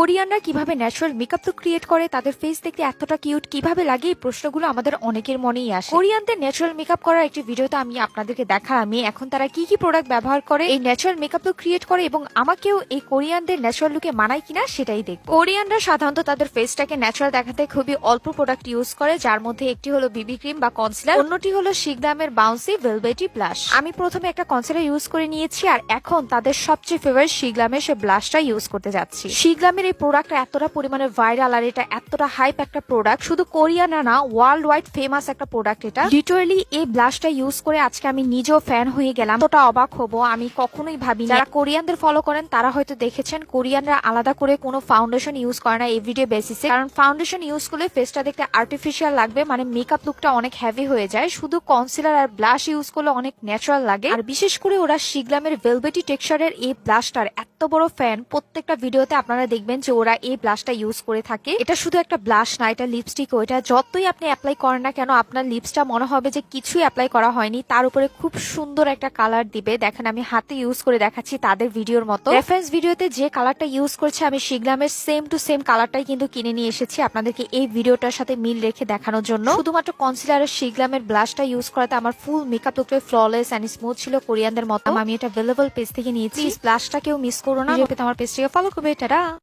কোরিয়ানরা কিভাবে natural makeup তো create করে, তাদের ফেস দেখতে এতটা কিউট কিভাবে লাগে, এই প্রশ্নগুলো আমাদের অনেকের মনেই আসে। কোরিয়ানদের ন্যাচারাল মেকআপ করার একটি ভিডিওতে আমি আপনাদেরকে দেখালামই এখন তারা কি কি প্রোডাক্ট ব্যবহার করে এই ন্যাচারাল মেকআপ তো ক্রিয়েট করে, এবং আমাকেও এই কোরিয়ানদের ন্যাচারাল লুকে মানায় কিনা সেটাই দেখব। কোরিয়ানরা সাধারণত তাদের ফেসটাকে ন্যাচারাল দেখাতে খুবই অল্প প্রোডাক্ট ইউজ করে, যার মধ্যে একটি হলো বিবি ক্রিম বা কনসিলার, অন্যটি হলো শিগদামের বাউন্সি ভেলভেটি ব্লাশ। আমি প্রথমে একটা কনসিলার ইউজ করে নিয়েছি, আর এখন তাদের সবচেয়ে ফেভারিট শিগলামের সে ব্লাশটা ইউজ করতে যাচ্ছি। শিগলামের এই প্রোডাক্টটা এতটা পরিমাণে ভাইরাল আর এটা এতটা হাইপ একটা প্রোডাক্ট, শুধু কোরিয়ানা না ওয়ার্ল্ড ওয়াইড ফেমাস একটা প্রোডাক্ট এটা। লিটারালি এই ব্লাশটা ইউজ করে আজকে আমি নিজেও ফ্যান হয়ে গেলাম, তোটা অবাক হবো আমি কখনোই ভাবিনি। যারা কোরিয়ানদের ফলো করেন তারা হয়তো দেখেছেন কোরিয়ানরা আলাদা করে কোনো ফাউন্ডেশন ইউজ করে না এভরিডে বেসিসে, কারণ ফাউন্ডেশন ইউজ করলে ফেসটা দেখতে আর্টিফিশিয়াল লাগবে, মানে মেকআপ লুকটা অনেক হেভি হয়ে যায়। শুধু কনসিলার আর ব্লাশ ইউজ করলে অনেক ন্যাচারাল লাগে। আর বিশেষ করে ওরা শিগলামের ভেলভেটি টেক্সচারের এই ব্লাশটার এত বড় ফ্যান, প্রত্যেকটা ভিডিওতে আপনারা দেখবেন যে ওরা এই ব্লাশটা ইউজ করে থাকে। এটা শুধু একটা ব্লাশ না, এটা লিপস্টিক। ওইটা যতই আপনি অ্যাপ্লাই করেন না কেন আপনার লিপসটা মনে হবে যে কিছুই অ্যাপ্লাই করা হয়নি, তার উপরে খুব সুন্দর একটা কালার দিবে। দেখেন আমি হাতে ইউজ করে দেখাচ্ছি তাদের ভিডিওর মতো। রেফারেন্স ভিডিওতে যে কালারটা ইউজ করছে আমি শিগলামের সেম টু সেম কালারটাই কিন্তু কিনে নিয়ে এসেছি আপনাদেরকে এই ভিডিওটার সাথে মিল রেখে দেখানোর জন্য। শুধুমাত্র কনসিলার আর শিগলামের ব্লাশটা ইউজ করাতে আমার ফুল মেকআপ লুকটা ফ্ললেস এন্ড স্মুথ ছিল কোরিয়ানদের মতো। আমি এটা অ্যাভেলেবল পেজ থেকে নিয়েছি, ব্লাশটা কেউ মিস করো না। আমার পেজটাকে ফলো করবে। টাটা।